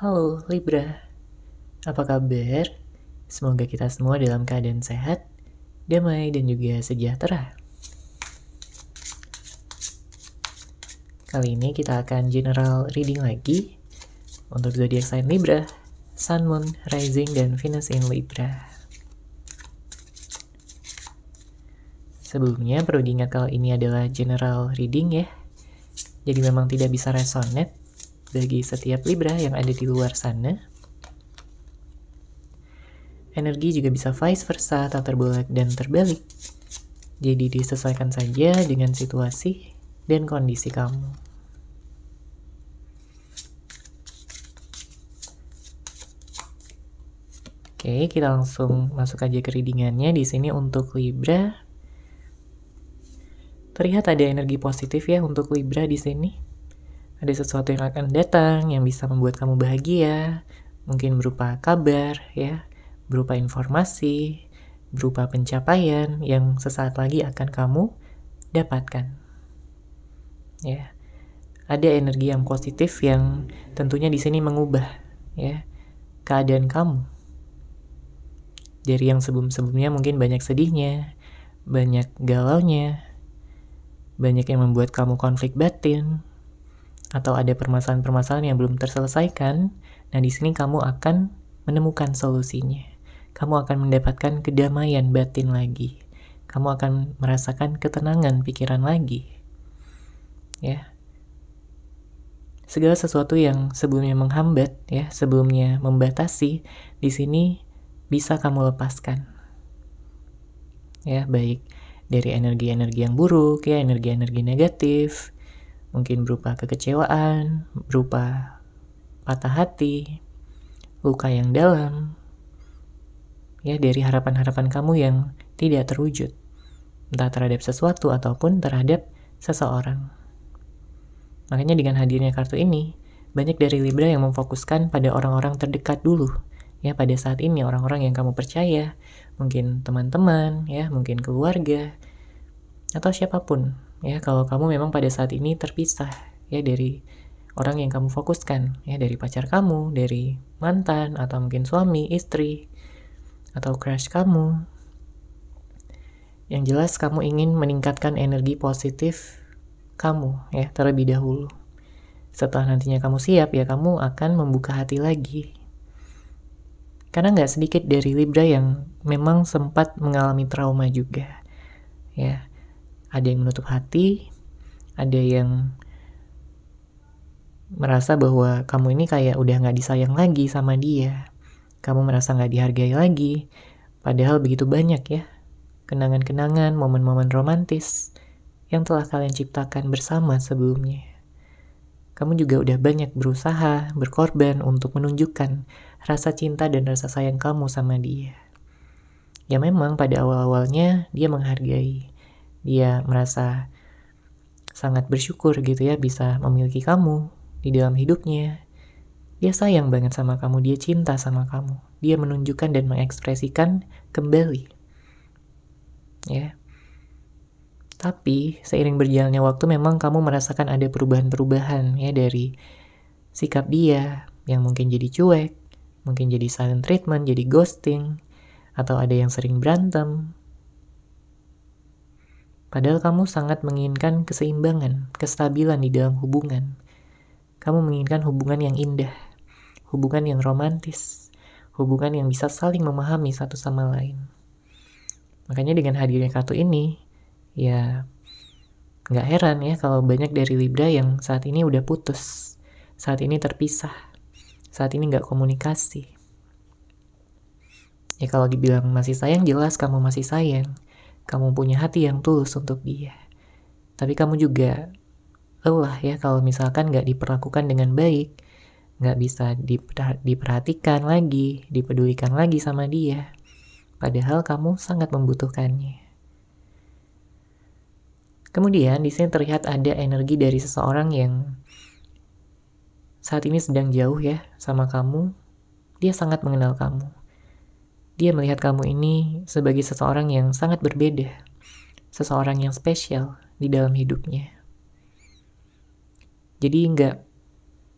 Halo Libra, apa kabar? Semoga kita semua dalam keadaan sehat, damai, dan juga sejahtera. Kali ini kita akan general reading lagi untuk zodiak sign Libra, Sun, Moon, Rising, dan Venus in Libra. Sebelumnya perlu diingat kalau ini adalah general reading ya, jadi memang tidak bisa resonate bagi setiap Libra yang ada di luar sana. Energi juga bisa vice versa atau terbolak dan terbalik. Jadi disesuaikan saja dengan situasi dan kondisi kamu. Oke, kita langsung masuk aja ke readingannya. Di sini untuk Libra, terlihat ada energi positif ya untuk Libra di sini. Ada sesuatu yang akan datang yang bisa membuat kamu bahagia, mungkin berupa kabar ya, berupa informasi, berupa pencapaian yang sesaat lagi akan kamu dapatkan. Ya. Ada energi yang positif yang tentunya di sini mengubah ya keadaan kamu. Dari yang sebelum-sebelumnya mungkin banyak sedihnya, banyak galaunya, banyak yang membuat kamu konflik batin, atau ada permasalahan-permasalahan yang belum terselesaikan. Nah, di sini kamu akan menemukan solusinya. Kamu akan mendapatkan kedamaian batin lagi. Kamu akan merasakan ketenangan pikiran lagi. Ya. Segala sesuatu yang sebelumnya menghambat, ya, sebelumnya membatasi, di sini bisa kamu lepaskan. Ya, baik dari energi-energi yang buruk, ya, energi-energi negatif, mungkin berupa kekecewaan, berupa patah hati, luka yang dalam, ya, dari harapan-harapan kamu yang tidak terwujud, entah terhadap sesuatu ataupun terhadap seseorang. Makanya dengan hadirnya kartu ini, banyak dari Libra yang memfokuskan pada orang-orang terdekat dulu. Ya, pada saat ini orang-orang yang kamu percaya, mungkin teman-teman, ya, mungkin keluarga, atau siapapun. Ya, kalau kamu memang pada saat ini terpisah ya dari orang yang kamu fokuskan, ya, dari pacar kamu, dari mantan, atau mungkin suami, istri, atau crush kamu. Yang jelas kamu ingin meningkatkan energi positif kamu ya terlebih dahulu. Setelah nantinya kamu siap ya kamu akan membuka hati lagi. Karena nggak sedikit dari Libra yang memang sempat mengalami trauma juga. Ya, ada yang menutup hati, ada yang merasa bahwa kamu ini kayak udah nggak disayang lagi sama dia. Kamu merasa nggak dihargai lagi. Padahal begitu banyak ya kenangan-kenangan, momen-momen romantis yang telah kalian ciptakan bersama sebelumnya. Kamu juga udah banyak berusaha, berkorban untuk menunjukkan rasa cinta dan rasa sayang kamu sama dia. Ya memang pada awal-awalnya dia menghargai, dia merasa sangat bersyukur gitu ya bisa memiliki kamu di dalam hidupnya. Dia sayang banget sama kamu, dia cinta sama kamu. Dia menunjukkan dan mengekspresikan kembali. Ya. Tapi seiring berjalannya waktu memang kamu merasakan ada perubahan-perubahan ya dari sikap dia yang mungkin jadi cuek, mungkin jadi silent treatment, jadi ghosting, atau ada yang sering berantem. Padahal kamu sangat menginginkan keseimbangan, kestabilan di dalam hubungan. Kamu menginginkan hubungan yang indah, hubungan yang romantis, hubungan yang bisa saling memahami satu sama lain. Makanya dengan hadirnya kartu ini, ya nggak heran ya kalau banyak dari Libra yang saat ini udah putus, saat ini terpisah, saat ini nggak komunikasi. Ya kalau dibilang masih sayang, jelas kamu masih sayang. Kamu punya hati yang tulus untuk dia. Tapi kamu juga lelah ya kalau misalkan nggak diperlakukan dengan baik, nggak bisa diperhatikan lagi, dipedulikan lagi sama dia. Padahal kamu sangat membutuhkannya. Kemudian di sini terlihat ada energi dari seseorang yang saat ini sedang jauh ya sama kamu. Dia sangat mengenal kamu. Dia melihat kamu ini sebagai seseorang yang sangat berbeda. Seseorang yang spesial di dalam hidupnya. Jadi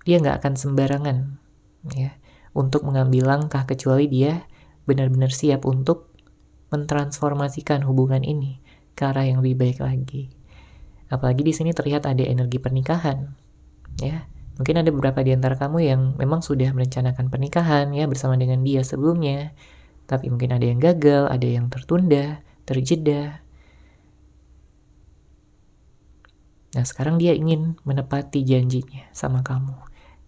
dia nggak akan sembarangan ya, untuk mengambil langkah kecuali dia benar-benar siap untuk mentransformasikan hubungan ini ke arah yang lebih baik lagi. Apalagi di sini terlihat ada energi pernikahan, ya. Mungkin ada beberapa di antara kamu yang memang sudah merencanakan pernikahan ya bersama dengan dia sebelumnya, tapi mungkin ada yang gagal, ada yang tertunda, terjeda. Nah, sekarang dia ingin menepati janjinya sama kamu.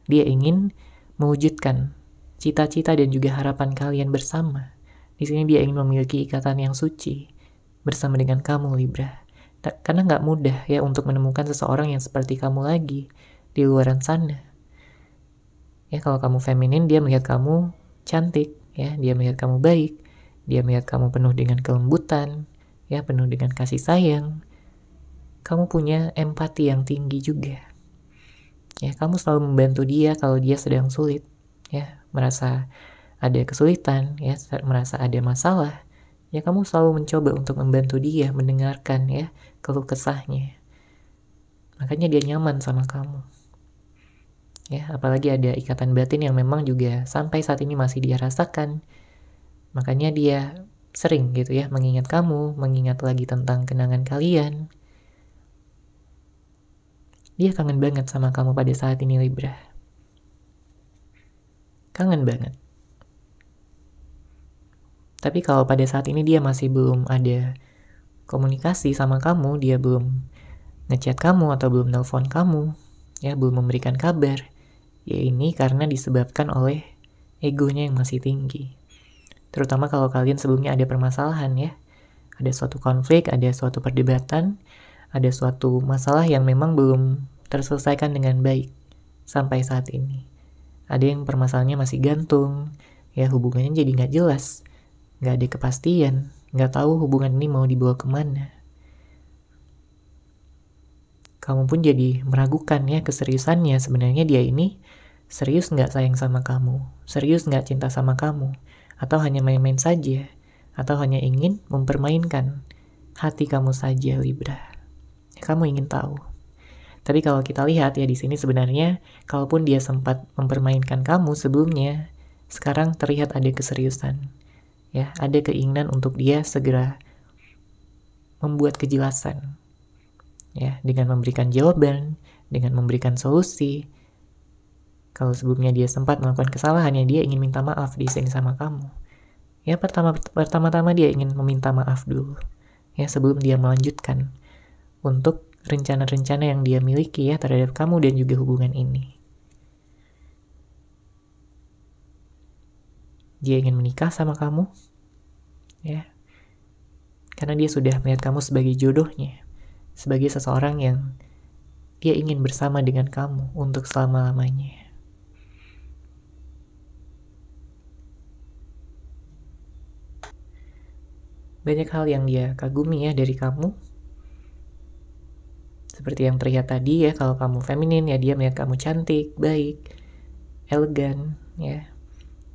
Dia ingin mewujudkan cita-cita dan juga harapan kalian bersama. Di sini dia ingin memiliki ikatan yang suci bersama dengan kamu, Libra. Karena nggak mudah ya untuk menemukan seseorang yang seperti kamu lagi di luaran sana. Ya, kalau kamu feminin, dia melihat kamu cantik, ya, dia melihat kamu baik, dia melihat kamu penuh dengan kelembutan, ya, penuh dengan kasih sayang. Kamu punya empati yang tinggi juga. Ya, kamu selalu membantu dia kalau dia sedang sulit, ya, merasa ada kesulitan, ya, merasa ada masalah. Ya, kamu selalu mencoba untuk membantu dia, mendengarkan ya keluh kesahnya. Makanya dia nyaman sama kamu. Ya, apalagi ada ikatan batin yang memang juga sampai saat ini masih dia rasakan. Makanya dia sering gitu ya mengingat kamu, mengingat lagi tentang kenangan kalian. Dia kangen banget sama kamu pada saat ini, Libra. Kangen banget. Tapi kalau pada saat ini dia masih belum ada komunikasi sama kamu, dia belum ngechat kamu atau belum nelpon kamu, ya, belum memberikan kabar, ya ini karena disebabkan oleh egonya yang masih tinggi. Terutama kalau kalian sebelumnya ada permasalahan ya. Ada suatu konflik, ada suatu perdebatan, ada suatu masalah yang memang belum terselesaikan dengan baik sampai saat ini. Ada yang permasalahannya masih gantung, ya hubungannya jadi nggak jelas, nggak ada kepastian, nggak tahu hubungan ini mau dibawa kemana. Kamu pun jadi meragukan ya keseriusannya. Sebenarnya dia ini serius nggak sayang sama kamu, serius nggak cinta sama kamu, atau hanya main-main saja, atau hanya ingin mempermainkan hati kamu saja, Libra. Kamu ingin tahu. Tapi kalau kita lihat ya di sini sebenarnya, kalaupun dia sempat mempermainkan kamu sebelumnya, sekarang terlihat ada keseriusan. Ya, ada keinginan untuk dia segera membuat kejelasan. Ya, dengan memberikan jawaban, dengan memberikan solusi. Kalau sebelumnya dia sempat melakukan kesalahan, ya dia ingin minta maaf di sini sama kamu. Ya, pertama-tama dia ingin meminta maaf dulu. Ya, sebelum dia melanjutkan untuk rencana-rencana yang dia miliki ya terhadap kamu dan juga hubungan ini. Dia ingin menikah sama kamu. Ya. Karena dia sudah melihat kamu sebagai jodohnya. Sebagai seseorang yang dia ingin bersama dengan kamu untuk selama-lamanya. Banyak hal yang dia kagumi ya dari kamu. Seperti yang terlihat tadi ya, kalau kamu feminin ya dia melihat kamu cantik, baik, elegan ya.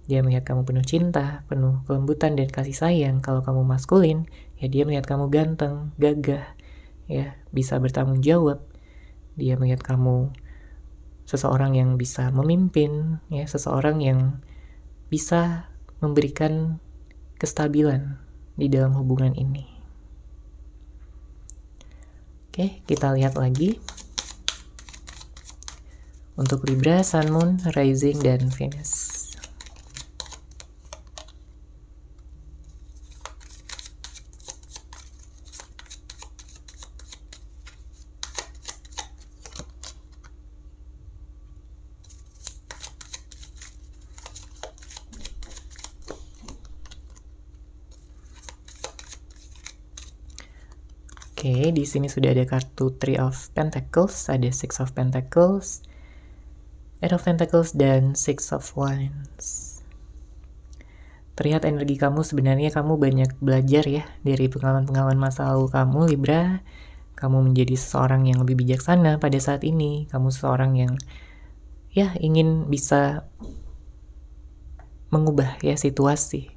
Dia melihat kamu penuh cinta, penuh kelembutan dan kasih sayang. Kalau kamu maskulin, ya dia melihat kamu ganteng, gagah, ya, bisa bertanggung jawab. Dia melihat kamu seseorang yang bisa memimpin, ya, seseorang yang bisa memberikan kestabilan di dalam hubungan ini. Oke, kita lihat lagi. Untuk Libra, Sun, Moon, Rising, dan Venus. Oke, di sini sudah ada kartu Three of Pentacles, ada Six of Pentacles, Eight of Pentacles, dan Six of Wands. Terlihat energi kamu sebenarnya kamu banyak belajar ya dari pengalaman-pengalaman masa lalu kamu, Libra. Kamu menjadi seseorang yang lebih bijaksana pada saat ini. Kamu seseorang yang ya ingin bisa mengubah ya situasi.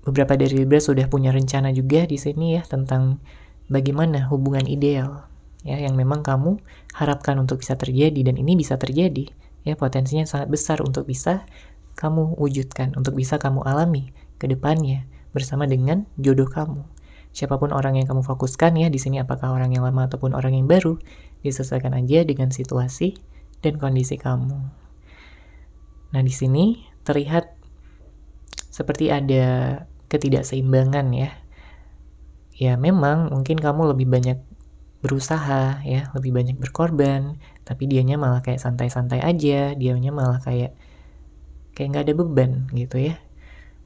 Beberapa dari Libra sudah punya rencana juga di sini ya tentang bagaimana hubungan ideal ya yang memang kamu harapkan untuk bisa terjadi, dan ini bisa terjadi Ya, potensinya sangat besar untuk bisa kamu wujudkan, untuk bisa kamu alami ke depannya bersama dengan jodoh kamu. Siapapun orang yang kamu fokuskan ya di sini, apakah orang yang lama ataupun orang yang baru, disesuaikan aja dengan situasi dan kondisi kamu. Nah, di sini terlihat seperti ada ketidakseimbangan ya. Ya, memang mungkin kamu lebih banyak berusaha ya, lebih banyak berkorban, tapi dianya malah kayak santai-santai aja, dianya malah kayak nggak ada beban gitu ya.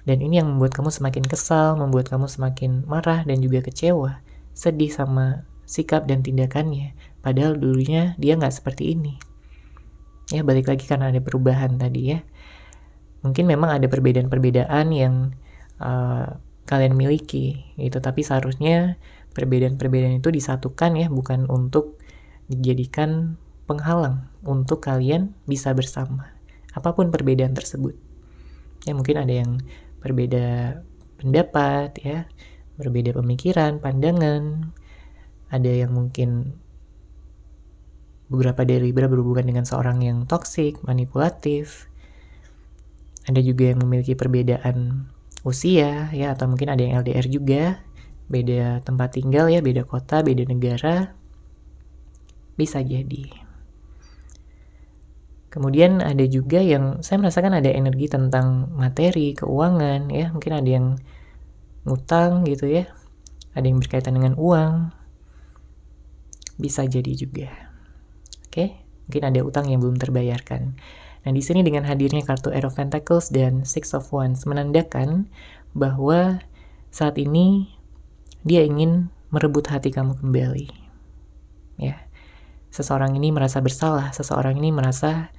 Dan ini yang membuat kamu semakin kesal, membuat kamu semakin marah dan juga kecewa, sedih sama sikap dan tindakannya. Padahal dulunya dia nggak seperti ini. Ya, balik lagi karena ada perubahan tadi ya. Mungkin memang ada perbedaan-perbedaan yang kalian miliki gitu, tapi seharusnya perbedaan-perbedaan itu disatukan ya, bukan untuk dijadikan penghalang untuk kalian bisa bersama. Apapun perbedaan tersebut. Ya, mungkin ada yang berbeda pendapat ya, berbeda pemikiran, pandangan. Ada yang mungkin beberapa dari Libra berhubungan dengan seorang yang toksik, manipulatif. Ada juga yang memiliki perbedaan usia ya, atau mungkin ada yang LDR juga, beda tempat tinggal ya, beda kota, beda negara. Bisa jadi. Kemudian ada juga yang saya merasakan ada energi tentang materi, keuangan ya, mungkin ada yang ngutang gitu ya, ada yang berkaitan dengan uang, bisa jadi juga. Oke, mungkin ada utang yang belum terbayarkan. Nah, di sini dengan hadirnya kartu Ace of Pentacles dan Six of Wands menandakan bahwa saat ini dia ingin merebut hati kamu kembali. Ya, seseorang ini merasa bersalah, seseorang ini merasa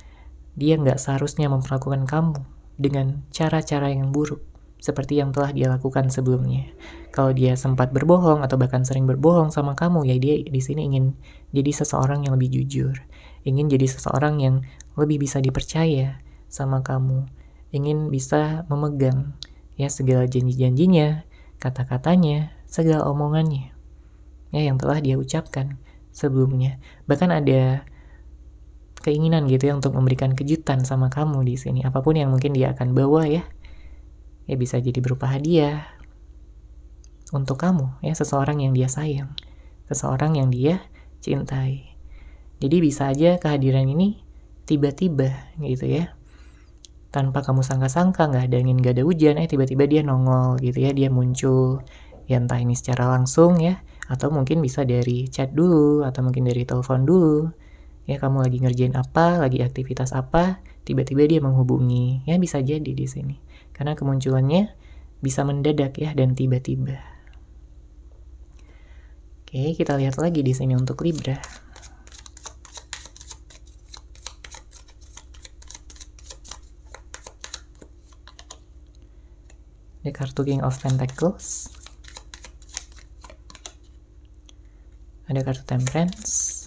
dia nggak seharusnya memperlakukan kamu dengan cara-cara yang buruk, seperti yang telah dia lakukan sebelumnya. Kalau dia sempat berbohong atau bahkan sering berbohong sama kamu, ya dia di sini ingin jadi seseorang yang lebih jujur, ingin jadi seseorang yang lebih bisa dipercaya sama kamu, ingin bisa memegang ya segala janji-janjinya, kata-katanya, segala omongannya ya yang telah dia ucapkan sebelumnya. Bahkan ada keinginan gitu ya untuk memberikan kejutan sama kamu di sini, apapun yang mungkin dia akan bawa ya. Ya, bisa jadi berupa hadiah untuk kamu ya, seseorang yang dia sayang, seseorang yang dia cintai. Jadi bisa aja kehadiran ini tiba-tiba gitu ya, tanpa kamu sangka-sangka, nggak ada angin, nggak ada hujan, tiba-tiba dia nongol gitu ya, dia muncul ya, entah ini secara langsung ya, atau mungkin bisa dari chat dulu, atau mungkin dari telepon dulu ya, kamu lagi ngerjain apa, lagi aktivitas apa, tiba-tiba dia menghubungi ya, bisa jadi di sini karena kemunculannya bisa mendadak ya dan tiba-tiba. Oke, kita lihat lagi di sini untuk Libra. Ada kartu King of Pentacles, ada kartu Temperance,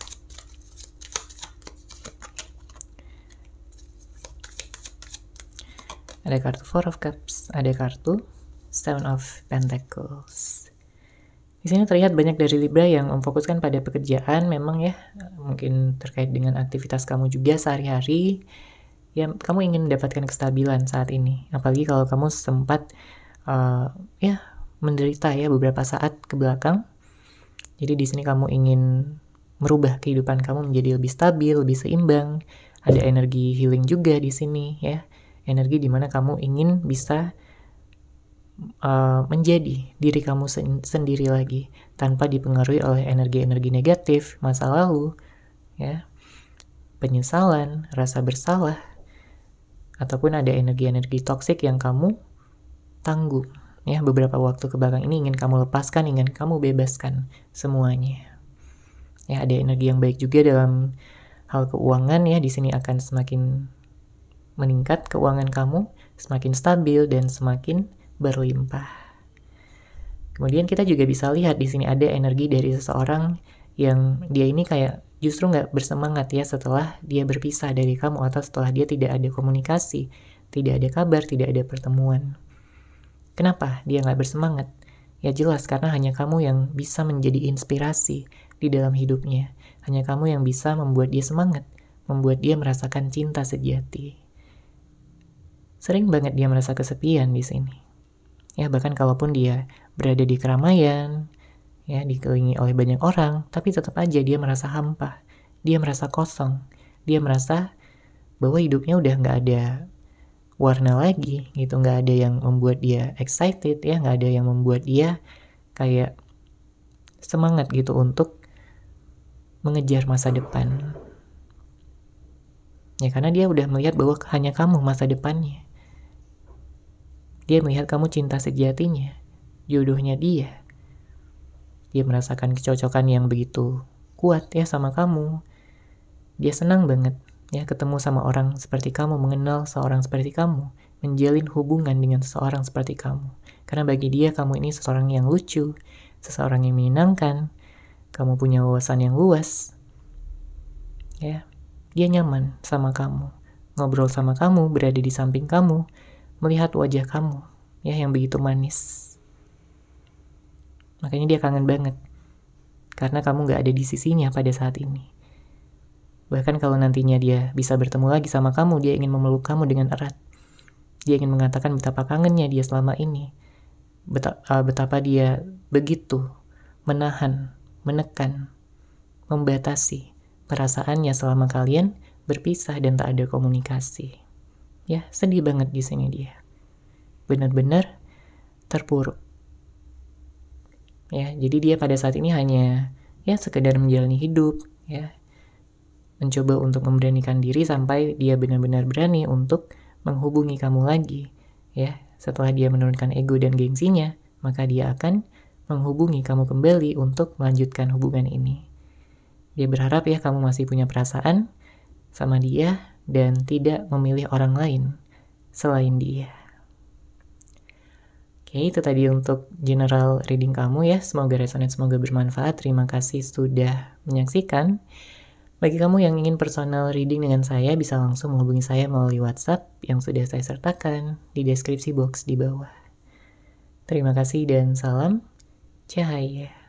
ada kartu Four of Cups, ada kartu Seven of Pentacles. Di sini terlihat banyak dari Libra yang memfokuskan pada pekerjaan memang ya, mungkin terkait dengan aktivitas kamu juga sehari-hari. Ya, kamu ingin mendapatkan kestabilan saat ini, apalagi kalau kamu sempat ya menderita ya beberapa saat ke belakang. Jadi di sini kamu ingin merubah kehidupan kamu menjadi lebih stabil, lebih seimbang. Ada energi healing juga di sini ya, energi dimana kamu ingin bisa menjadi diri kamu sendiri lagi tanpa dipengaruhi oleh energi-energi negatif masa lalu ya, penyesalan, rasa bersalah, ataupun ada energi-energi toksik yang kamu tanggung ya beberapa waktu ke belakang ini, ingin kamu lepaskan, ingin kamu bebaskan semuanya. Ya, ada energi yang baik juga dalam hal keuangan ya, di sini akan semakin meningkat keuangan kamu, semakin stabil dan semakin berlimpah. Kemudian kita juga bisa lihat di sini ada energi dari seseorang yang dia ini kayak justru nggak bersemangat ya setelah dia berpisah dari kamu, atau setelah dia tidak ada komunikasi, tidak ada kabar, tidak ada pertemuan. Kenapa dia nggak bersemangat? Ya jelas karena hanya kamu yang bisa menjadi inspirasi di dalam hidupnya. Hanya kamu yang bisa membuat dia semangat, membuat dia merasakan cinta sejati. Sering banget dia merasa kesepian di sini. Ya, bahkan kalaupun dia berada di keramaian, ya, dikelilingi oleh banyak orang, tapi tetap aja dia merasa hampa, dia merasa kosong, dia merasa bahwa hidupnya udah nggak ada warna lagi gitu, nggak ada yang membuat dia excited, ya, nggak ada yang membuat dia kayak semangat gitu untuk mengejar masa depan. Ya, karena dia udah melihat bahwa hanya kamu masa depannya. Dia melihat kamu cinta sejatinya, jodohnya dia. Dia merasakan kecocokan yang begitu kuat ya sama kamu. Dia senang banget ya ketemu sama orang seperti kamu, mengenal seorang seperti kamu, menjalin hubungan dengan seseorang seperti kamu. Karena bagi dia kamu ini seseorang yang lucu, seseorang yang menyenangkan, kamu punya wawasan yang luas. Ya, dia nyaman sama kamu, ngobrol sama kamu, berada di samping kamu, melihat wajah kamu ya yang begitu manis. Makanya dia kangen banget karena kamu gak ada di sisinya pada saat ini. Bahkan kalau nantinya dia bisa bertemu lagi sama kamu, dia ingin memeluk kamu dengan erat. Dia ingin mengatakan betapa kangennya dia selama ini, betapa dia begitu menahan, menekan, membatasi perasaannya selama kalian berpisah dan tak ada komunikasi. Ya, sedih banget di sini dia. Benar-benar terpuruk. Ya, jadi dia pada saat ini hanya ya sekedar menjalani hidup, ya. Mencoba untuk memberanikan diri sampai dia benar-benar berani untuk menghubungi kamu lagi, ya. Setelah dia menurunkan ego dan gengsinya, maka dia akan menghubungi kamu kembali untuk melanjutkan hubungan ini. Dia berharap ya kamu masih punya perasaan sama dia dan tidak memilih orang lain selain dia. Oke, itu tadi untuk general reading kamu ya. Semoga resonate, semoga bermanfaat. Terima kasih sudah menyaksikan. Bagi kamu yang ingin personal reading dengan saya, bisa langsung menghubungi saya melalui WhatsApp yang sudah saya sertakan di deskripsi box di bawah. Terima kasih dan salam cahaya.